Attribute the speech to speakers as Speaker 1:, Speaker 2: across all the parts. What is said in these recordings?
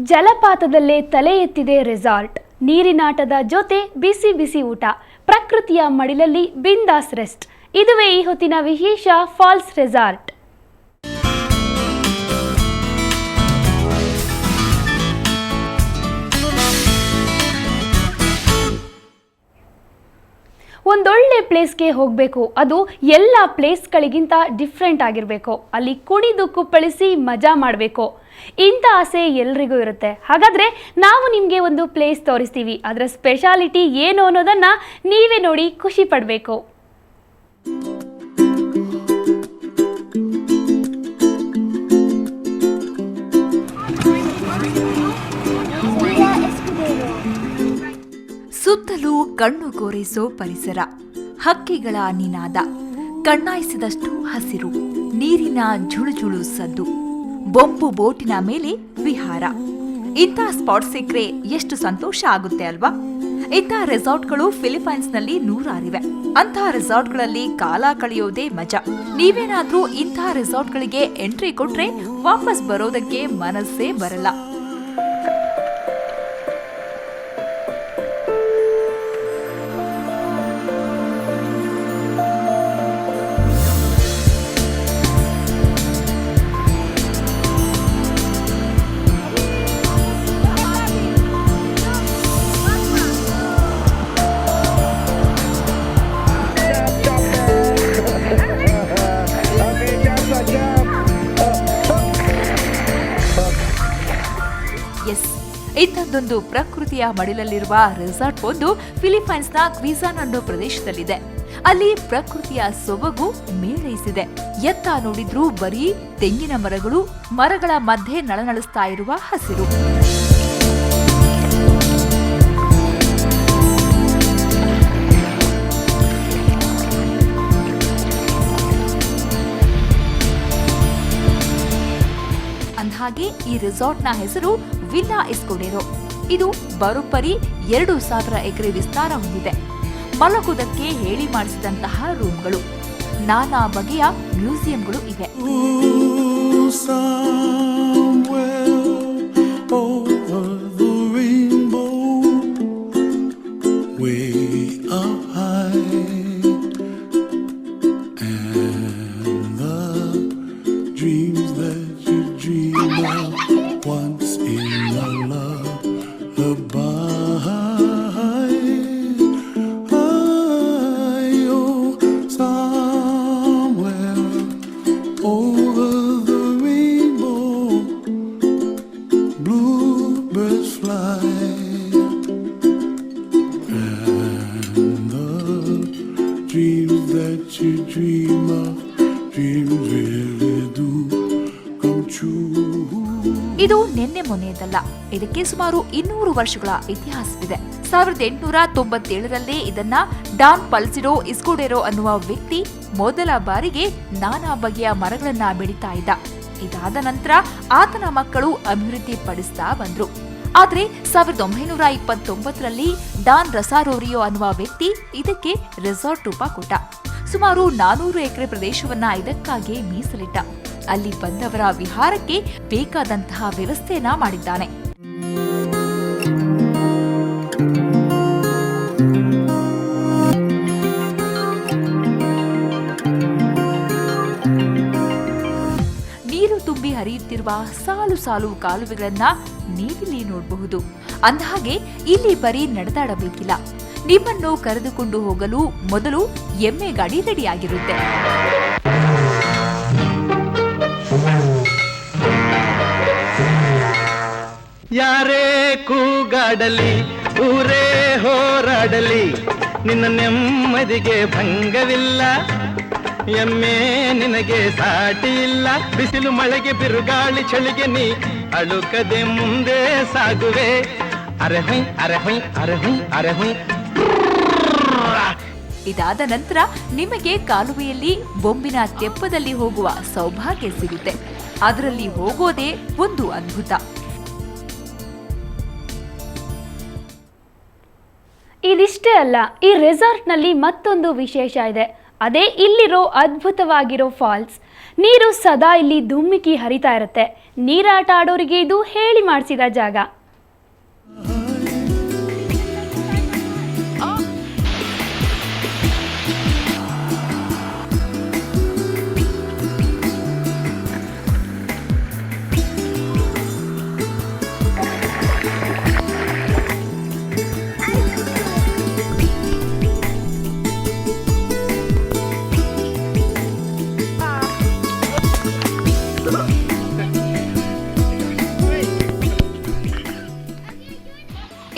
Speaker 1: ಜಲಪಾತದಲ್ಲೇ ತಲೆ ಎತ್ತಿದೆ ರೆಸಾರ್ಟ್. ನೀರಿನಾಟದ ಜೊತೆ ಬಿಸಿ ಬಿಸಿ ಊಟ, ಪ್ರಕೃತಿಯ ಮಡಿಲಲ್ಲಿ ಬಿಂದಾಸ್ ರೆಸ್ಟ್. ಇದುವೇ ಈ ಹೊತ್ತಿನ ವಿಶೇಷ ಫಾಲ್ಸ್ ರೆಸಾರ್ಟ್. ಒಂದೊಳ್ಳೆ ಪ್ಲೇಸ್ಗೆ ಹೋಗಬೇಕು, ಅದು ಎಲ್ಲ ಪ್ಲೇಸ್ಗಳಿಗಿಂತ ಡಿಫ್ರೆಂಟ್ ಆಗಿರಬೇಕು. ಅಲ್ಲಿ ಕುಣಿದು ಕುಪ್ಪಳಿಸಿ ಮಜಾ ಮಾಡಬೇಕು. ಇಂಥ ಆಸೆ ಎಲ್ರಿಗೂ ಇರುತ್ತೆ. ಹಾಗಾದರೆ ನಾವು ನಿಮಗೆ ಒಂದು ಪ್ಲೇಸ್ ತೋರಿಸ್ತೀವಿ. ಅದರ ಸ್ಪೆಷಾಲಿಟಿ ಏನು ಅನ್ನೋದನ್ನು ನೀವೇ ನೋಡಿ ಖುಷಿ ಪಡಬೇಕು.
Speaker 2: ಸುತ್ತಲೂ ಕಣ್ಣು ಕೋರೈಸೋ ಪರಿಸರ, ಹಕ್ಕಿಗಳ ನಿನಾದ, ಕಣ್ಣಾಯಿಸಿದಷ್ಟು ಹಸಿರು, ನೀರಿನ ಝುಳುಝುಳು ಸದ್ದು, ಬೊಂಬು ಬೋಟಿನ ಮೇಲೆ ವಿಹಾರ. ಇಂಥ ಸ್ಪಾಟ್ ಸಿಕ್ಕರೆ ಎಷ್ಟು ಸಂತೋಷ ಆಗುತ್ತೆ ಅಲ್ವಾ? ಇಂಥ ರೆಸಾರ್ಟ್ಗಳು ಫಿಲಿಪೈನ್ಸ್ನಲ್ಲಿ ನೂರಾರಿವೆ. ಅಂಥ ರೆಸಾರ್ಟ್ಗಳಲ್ಲಿ ಕಾಲ ಕಳೆಯೋದೇ ಮಜಾ. ನೀವೇನಾದ್ರೂ ಇಂಥ ರೆಸಾರ್ಟ್ಗಳಿಗೆ ಎಂಟ್ರಿ ಕೊಟ್ರೆ ವಾಪಸ್ ಬರೋದಕ್ಕೆ ಮನಸ್ಸೇ ಬರಲ್ಲ. ಇಂಥದ್ದೊಂದು ಪ್ರಕೃತಿಯ ಮಡಿಲಲ್ಲಿರುವ ರೆಸಾರ್ಟ್ ಒಂದು ಫಿಲಿಪೈನ್ಸ್ನ ಕ್ವಿಜಾನ್ ಅನ್ನೋ ಪ್ರದೇಶದಲ್ಲಿದೆ. ಅಲ್ಲಿ ಪ್ರಕೃತಿಯ ಸೊಬಗು ಮೇಳೈಸಿದೆ. ಎತ್ತ ನೋಡಿದ್ರೂ ಬರೀ ತೆಂಗಿನ ಮರಗಳು, ಮರಗಳ ಮಧ್ಯೆ ನಳನಳಿಸ್ತಾ ಇರುವ ಹಸಿರು. ಅಂದಹಾಗೆ ಈ ರೆಸಾರ್ಟ್ನ ಹೆಸರು ವಿಲ್ಲಾ ಎಸ್ಕುಡೆರೋ. ಇದು ಬರೋಬ್ಬರಿ 2000 ಎಕರೆ ವಿಸ್ತಾರ ಹೊಂದಿದೆ. ಮಲಗುವುದಕ್ಕೆ ಹೇಳಿ ಮಾಡಿಸಿದಂತಹ ರೂಮ್ಗಳು, ನಾನಾ ಬಗೆಯ ಮ್ಯೂಸಿಯಂಗಳು ಇವೆ. ಇದು ನಿನ್ನೆ ಮೊನ್ನೆಯದಲ್ಲ. ಇದಕ್ಕೆ ಸುಮಾರು 200 ವರ್ಷಗಳ ಇತಿಹಾಸವಿದೆ. 1897ರಲ್ಲಿ ಇದನ್ನ ಡಾನ್ ಪಲ್ಸಿಡೋ ಎಸ್ಕುಡೆರೋ ಅನ್ನುವ ವ್ಯಕ್ತಿ ಮೊದಲ ಬಾರಿಗೆ ನಾನಾ ಬಗೆಯ ಮರಗಳನ್ನ ಬೆಳೀತಾ ಇದ್ದ. ಇದಾದ ನಂತರ ಆತನ ಮಕ್ಕಳು ಅಭಿವೃದ್ಧಿ ಪಡಿಸ್ತಾ ಬಂದ್ರು. ಆದ್ರೆ 1929ರಲ್ಲಿ ಡಾನ್ ರಸಾರೋರಿಯೋ ಅನ್ನುವ ವ್ಯಕ್ತಿ ಇದಕ್ಕೆ ರೆಸಾರ್ಟ್ ರೂಪ ಕೊಟ್ಟ. ಸುಮಾರು 400 ಎಕರೆ ಪ್ರದೇಶವನ್ನ ಇದಕ್ಕಾಗಿ ಮೀಸಲಿಟ್ಟ. ಅಲ್ಲಿ ಬಂದವರ ವಿಹಾರಕ್ಕೆ ಬೇಕಾದಂತಹ ವ್ಯವಸ್ಥೆಯನ್ನ ಮಾಡಿದ್ದಾನೆ. ನೀರು ತುಂಬಿ ಹರಿಯುತ್ತಿರುವ ಸಾಲು ಸಾಲು ಕಾಲುವೆಗಳನ್ನ ನೀವಿಲ್ಲಿ ನೋಡಬಹುದು. ಅಂದಹಾಗೆ ಇಲ್ಲಿ ಬರೀ ನಡೆದಾಡಬೇಕಿಲ್ಲ. ನಿಮ್ಮನ್ನು ಕರೆದುಕೊಂಡು ಹೋಗಲು ಮೊದಲು ಎಮ್ಮೆ ಗಾಡಿ ರೆಡಿಯಾಗಿರುತ್ತೆ.
Speaker 3: ಯಾರೇ ಕೂಗಾಡಲಿ, ಊರೇ ಹೋರಾಡಲಿ, ನಿನ್ನ ನೆಮ್ಮದಿಗೆ ಭಂಗವಿಲ್ಲ. ಎಮ್ಮೆ ನಿನಗೆ ಸಾಟಿ ಇಲ್ಲ. ಬಿಸಿಲು ಮಳೆಗೆ ಬಿರುಗಾಳಿ ಚಳಿಗೆ ನೀ ಅಳುಕದೆ ಮುಂದೆ ಸಾಗುವೆ. ಅರೆ ಹೊಯ್ ಅರೆ ಹೊಯ್ ಅರೆ ಹೊಯ್ ಅರೆ ಹೊಯ್.
Speaker 2: ಇದಾದ ನಂತರ ನಿಮಗೆ ಕಾಲುವೆಯಲ್ಲಿ ಬೊಂಬಿನ ತೆಪ್ಪದಲ್ಲಿ ಹೋಗುವ ಸೌಭಾಗ್ಯ ಸಿಗುತ್ತೆ. ಅದರಲ್ಲಿ ಹೋಗೋದೇ ಒಂದು ಅದ್ಭುತ.
Speaker 1: ಇದಿಷ್ಟೇ ಅಲ್ಲ, ಈ ರೆಸಾರ್ಟ್ನಲ್ಲಿ ಮತ್ತೊಂದು ವಿಶೇಷ ಇದೆ. ಅದೇ ಇಲ್ಲಿರೋ ಅದ್ಭುತವಾಗಿರೋ ಫಾಲ್ಸ್. ನೀರು ಸದಾ ಇಲ್ಲಿ ಧುಮ್ಮಿಕಿ ಹರಿತಾ ಇರುತ್ತೆ. ನೀರಾಟ ಆಡೋರಿಗೆ ಇದು ಹೇಳಿ ಮಾಡಿಸಿದ ಜಾಗ.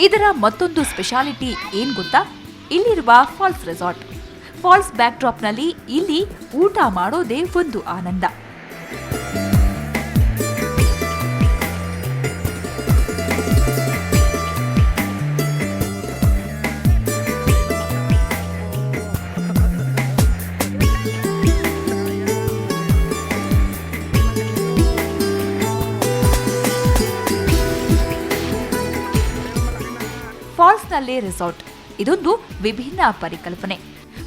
Speaker 2: ಇದರ ಮತ್ತೊಂದು ಸ್ಪೆಷಾಲಿಟಿ ಏನ್ ಗೊತ್ತಾ? ಇಲ್ಲಿರುವ ಫಾಲ್ಸ್ ರೆಸಾರ್ಟ್. ಫಾಲ್ಸ್ ಬ್ಯಾಕ್ ಡ್ರಾಪ್ನಲ್ಲಿ ಇಲ್ಲಿ ಊಟ ಮಾಡೋದೇ ಒಂದು ಆನಂದ. ಫಾಲ್ಸ್ನಲ್ಲೇ ರೆಸಾರ್ಟ್ ಇದೊಂದು ವಿಭಿನ್ನ ಪರಿಕಲ್ಪನೆ.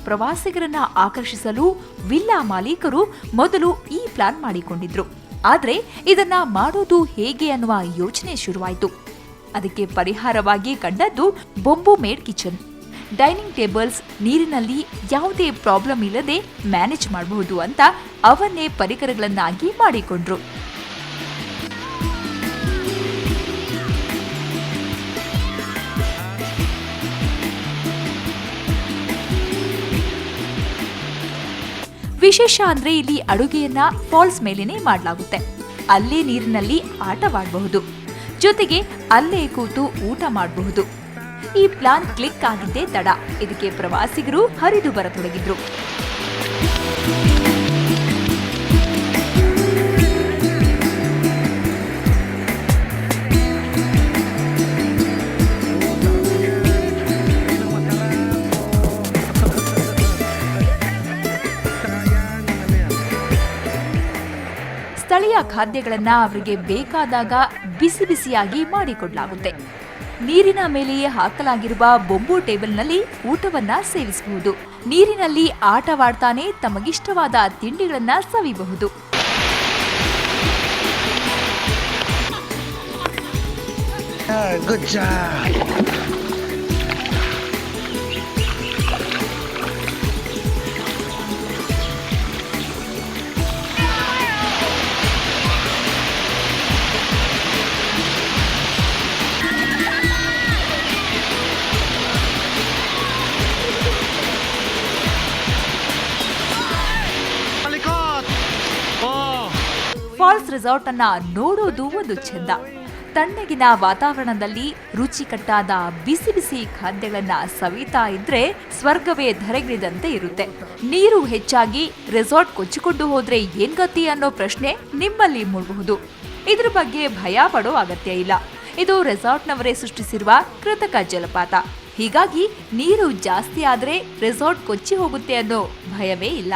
Speaker 2: ಪ್ರವಾಸಿಗರನ್ನ ಆಕರ್ಷಿಸಲು ವಿಲ್ಲಾ ಮಾಲೀಕರು ಮೊದಲು ಈ ಪ್ಲಾನ್ ಮಾಡಿಕೊಂಡಿದ್ರು. ಆದ್ರೆ ಇದನ್ನ ಮಾಡೋದು ಹೇಗೆ ಅನ್ನುವ ಯೋಚನೆ ಶುರುವಾಯಿತು. ಅದಕ್ಕೆ ಪರಿಹಾರವಾಗಿ ಕಂಡದ್ದು ಬೊಂಬು ಮೇಡ್ ಕಿಚನ್. ಡೈನಿಂಗ್ ಟೇಬಲ್ಸ್ ನೀರಿನಲ್ಲಿ ಯಾವುದೇ ಪ್ರಾಬ್ಲಮ್ ಇಲ್ಲದೆ ಮ್ಯಾನೇಜ್ ಮಾಡಬಹುದು ಅಂತ ಅವನ್ನೇ ಪರಿಕರಗಳನ್ನಾಗಿ ಮಾಡಿಕೊಂಡ್ರು. ವಿಶೇಷ ಅಂದ್ರೆ ಇಲ್ಲಿ ಅಡುಗೆಯನ್ನ ಫಾಲ್ಸ್ ಮೇಲೇನೆ ಮಾಡಲಾಗುತ್ತೆ. ಅಲ್ಲೇ ನೀರಿನಲ್ಲಿ ಆಟವಾಡಬಹುದು, ಜೊತೆಗೆ ಅಲ್ಲೇ ಕೂತು ಊಟ ಮಾಡಬಹುದು. ಈ ಪ್ಲಾನ್ ಕ್ಲಿಕ್ ಆಗಿದ್ದೇ ತಡ ಇದಕ್ಕೆ ಪ್ರವಾಸಿಗರು ಹರಿದು ಬರತೊಡಗಿದ್ರು. ಸ್ಥಳೀಯ ಖಾದ್ಯಗಳನ್ನ ಅವರಿಗೆ ಬೇಕಾದಾಗ ಬಿಸಿ ಬಿಸಿಯಾಗಿ ಮಾಡಿಕೊಡಲಾಗುತ್ತೆ. ನೀರಿನ ಮೇಲೆಯೇ ಹಾಕಲಾಗಿರುವ ಬೊಂಬು ಟೇಬಲ್ನಲ್ಲಿ ಊಟವನ್ನ ಸೇವಿಸಬಹುದು. ನೀರಿನಲ್ಲಿ ಆಟವಾಡ್ತಾನೆ ತಮಗಿಷ್ಟವಾದ ತಿಂಡಿಗಳನ್ನ ಸವಿಬಹುದು. ಫಾಲ್ಸ್ ರೆಸಾರ್ಟ್ ಅನ್ನ ನೋಡೋದು ಒಂದು ಚೆಂದ. ತಣ್ಣಗಿನ ವಾತಾವರಣದಲ್ಲಿ ರುಚಿಕಟ್ಟಾದ ಬಿಸಿ ಬಿಸಿ ಖಾದ್ಯಗಳನ್ನ ಸವಿತಾ ಇದ್ರೆ ಸ್ವರ್ಗವೇ ಧರೆಗಿಳಿದಂತೆ ಇರುತ್ತೆ. ನೀರು ಹೆಚ್ಚಾಗಿ ರೆಸಾರ್ಟ್ ಕೊಚ್ಚಿಕೊಂಡು ಹೋದ್ರೆ ಏನ್ ಗತಿ ಅನ್ನೋ ಪ್ರಶ್ನೆ ನಿಮ್ಮಲ್ಲಿ ಮೂಡಬಹುದು. ಇದ್ರ ಬಗ್ಗೆ ಭಯ ಪಡೋ ಅಗತ್ಯ ಇಲ್ಲ. ಇದು ರೆಸಾರ್ಟ್ನವರೇ ಸೃಷ್ಟಿಸಿರುವ ಕೃತಕ ಜಲಪಾತ. ಹೀಗಾಗಿ ನೀರು ಜಾಸ್ತಿ ಆದ್ರೆ ರೆಸಾರ್ಟ್ ಕೊಚ್ಚಿ ಹೋಗುತ್ತೆ ಅನ್ನೋ ಭಯವೇ ಇಲ್ಲ.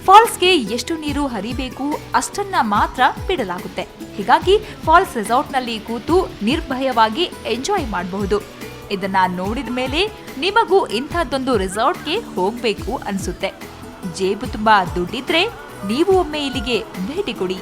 Speaker 2: ಫಾಲ್ಸ್ಗೆ ಎಷ್ಟು ನೀರು ಹರಿಬೇಕು ಅಷ್ಟನ್ನ ಮಾತ್ರ ಬಿಡಲಾಗುತ್ತೆ. ಹೀಗಾಗಿ ಫಾಲ್ಸ್ ರೆಸಾರ್ಟ್ನಲ್ಲಿ ಕೂತು ನಿರ್ಭಯವಾಗಿ ಎಂಜಾಯ್ ಮಾಡಬಹುದು. ಇದನ್ನ ನೋಡಿದ ಮೇಲೆ ನಿಮಗೂ ಇಂಥದ್ದೊಂದು ರೆಸಾರ್ಟ್ಗೆ ಹೋಗ್ಬೇಕು ಅನ್ಸುತ್ತೆ. ಜೇಬು ತುಂಬಾ ದುಡ್ಡಿದ್ರೆ ನೀವು ಒಮ್ಮೆ ಇಲ್ಲಿಗೆ ಭೇಟಿ ಕೊಡಿ.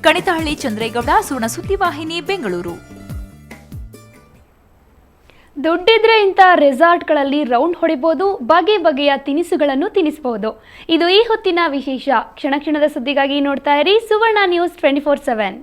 Speaker 2: ಕಣಿತಹಳ್ಳಿ ಚಂದ್ರೇಗೌಡ, ಸುವರ್ಣ ಸುದ್ದಿವಾಹಿನಿ, ಬೆಂಗಳೂರು.
Speaker 1: ದುಡ್ಡಿದ್ರೆ ಇಂಥ ರೆಸಾರ್ಟ್ಗಳಲ್ಲಿ ರೌಂಡ್ ಹೊಡಿಬಹುದು, ಬಗೆ ಬಗೆಯ ತಿನಿಸುಗಳನ್ನು ತಿನ್ನಿಸಬಹುದು. ಇದು ಈ ಹೊತ್ತಿನ ವಿಶೇಷ. ಕ್ಷಣ ಕ್ಷಣದ ಸುದ್ದಿಗಾಗಿ ನೋಡ್ತಾ ಇರಿ ಸುವರ್ಣ ನ್ಯೂಸ್ 24/7.